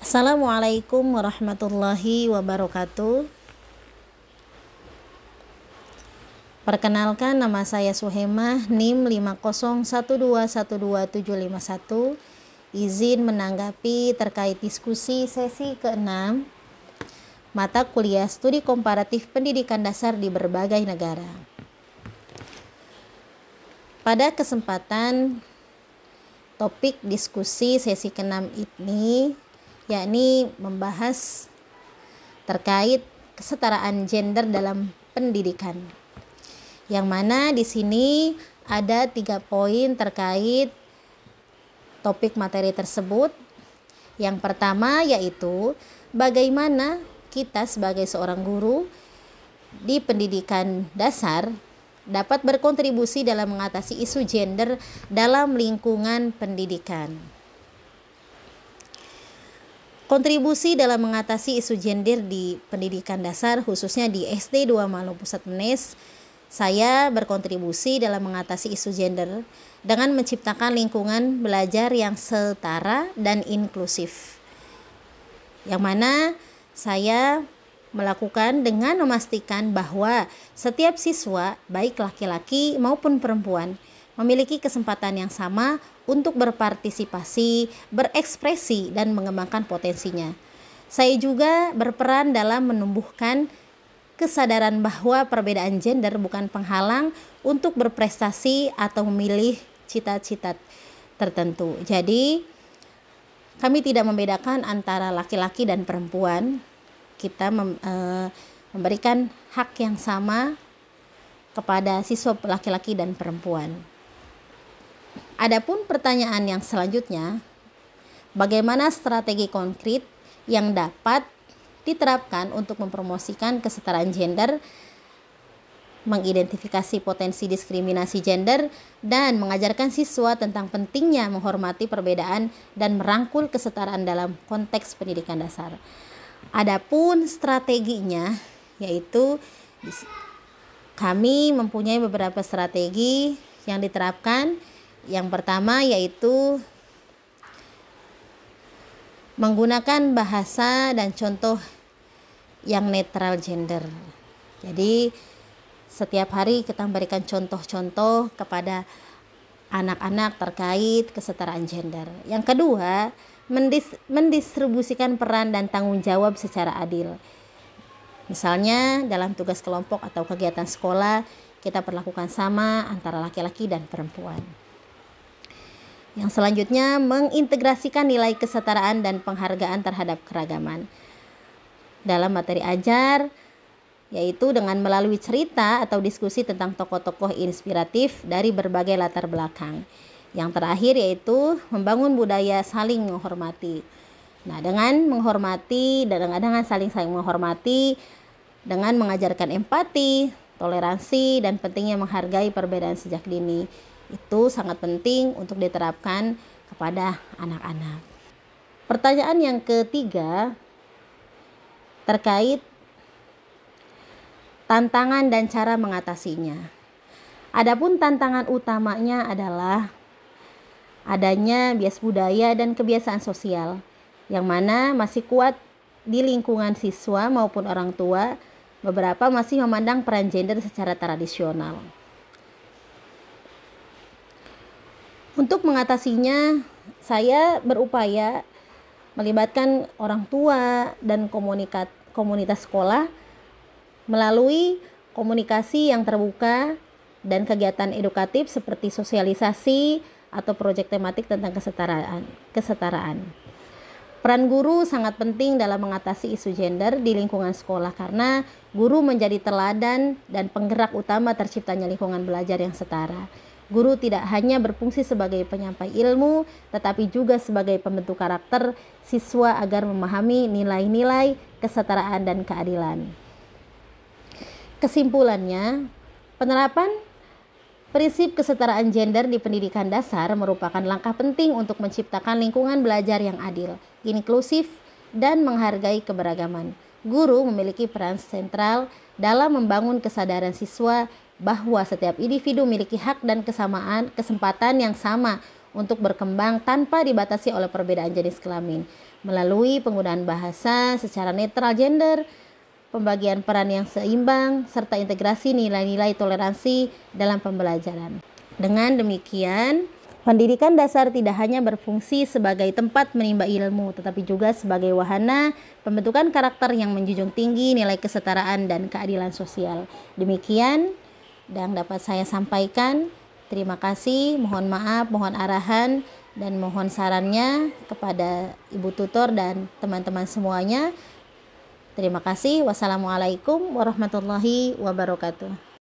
Assalamualaikum warahmatullahi wabarakatuh. Perkenalkan, nama saya Suhemah, NIM 501212751. Izin menanggapi terkait diskusi sesi ke-6 mata kuliah studi komparatif pendidikan dasar di berbagai negara. Pada kesempatan topik diskusi sesi ke-6 ini yakni membahas terkait kesetaraan gender dalam pendidikan. Yang mana di sini ada 3 poin terkait topik materi tersebut. Yang pertama yaitu bagaimana kita sebagai seorang guru di pendidikan dasar dapat berkontribusi dalam mengatasi isu gender dalam lingkungan pendidikan. Kontribusi dalam mengatasi isu gender di pendidikan dasar khususnya di SD 2 Malu Pusat Menes, saya berkontribusi dalam mengatasi isu gender dengan menciptakan lingkungan belajar yang setara dan inklusif. Yang mana saya melakukan dengan memastikan bahwa setiap siswa, baik laki-laki maupun perempuan, memiliki kesempatan yang sama untuk berpartisipasi, berekspresi, dan mengembangkan potensinya. Saya juga berperan dalam menumbuhkan kesadaran bahwa perbedaan gender bukan penghalang untuk berprestasi atau memilih cita-cita tertentu. Jadi, kami tidak membedakan antara laki-laki dan perempuan. Kita memberikan hak yang sama kepada siswa laki-laki dan perempuan. Adapun pertanyaan yang selanjutnya, bagaimana strategi konkret yang dapat diterapkan untuk mempromosikan kesetaraan gender, mengidentifikasi potensi diskriminasi gender, dan mengajarkan siswa tentang pentingnya menghormati perbedaan dan merangkul kesetaraan dalam konteks pendidikan dasar. Adapun strateginya, yaitu kami mempunyai beberapa strategi yang diterapkan. Yang pertama yaitu menggunakan bahasa dan contoh yang netral gender. Jadi setiap hari kita memberikan contoh-contoh kepada anak-anak terkait kesetaraan gender. Yang kedua, mendistribusikan peran dan tanggung jawab secara adil. Misalnya dalam tugas kelompok atau kegiatan sekolah kita perlakukan sama antara laki-laki dan perempuan. Yang selanjutnya, mengintegrasikan nilai kesetaraan dan penghargaan terhadap keragaman dalam materi ajar, yaitu dengan melalui cerita atau diskusi tentang tokoh-tokoh inspiratif dari berbagai latar belakang. Yang terakhir yaitu membangun budaya saling menghormati. Nah, dengan menghormati dan dengan saling menghormati, dengan mengajarkan empati, toleransi, dan pentingnya menghargai perbedaan sejak dini, itu sangat penting untuk diterapkan kepada anak-anak. Pertanyaan yang ketiga terkait tantangan dan cara mengatasinya. Adapun tantangan utamanya adalah adanya bias budaya dan kebiasaan sosial yang mana masih kuat di lingkungan siswa maupun orang tua. Beberapa masih memandang peran gender secara tradisional. Untuk mengatasinya, saya berupaya melibatkan orang tua dan komunitas sekolah melalui komunikasi yang terbuka dan kegiatan edukatif seperti sosialisasi atau proyek tematik tentang kesetaraan. Peran guru sangat penting dalam mengatasi isu gender di lingkungan sekolah karena guru menjadi teladan dan penggerak utama terciptanya lingkungan belajar yang setara. Guru tidak hanya berfungsi sebagai penyampai ilmu, tetapi juga sebagai pembentuk karakter siswa agar memahami nilai-nilai kesetaraan dan keadilan. Kesimpulannya, penerapan prinsip kesetaraan gender di pendidikan dasar merupakan langkah penting untuk menciptakan lingkungan belajar yang adil, inklusif, dan menghargai keberagaman. Guru memiliki peran sentral dalam membangun kesadaran siswa bahwa setiap individu memiliki hak dan kesempatan yang sama untuk berkembang tanpa dibatasi oleh perbedaan jenis kelamin, melalui penggunaan bahasa secara netral gender, pembagian peran yang seimbang, serta integrasi nilai-nilai toleransi dalam pembelajaran. Dengan demikian, pendidikan dasar tidak hanya berfungsi sebagai tempat menimba ilmu, tetapi juga sebagai wahana pembentukan karakter yang menjunjung tinggi nilai kesetaraan dan keadilan sosial. Demikian yang dapat saya sampaikan. Terima kasih, mohon maaf, mohon arahan, dan mohon sarannya kepada Ibu Tutor dan teman-teman semuanya. Terima kasih. Wassalamualaikum warahmatullahi wabarakatuh.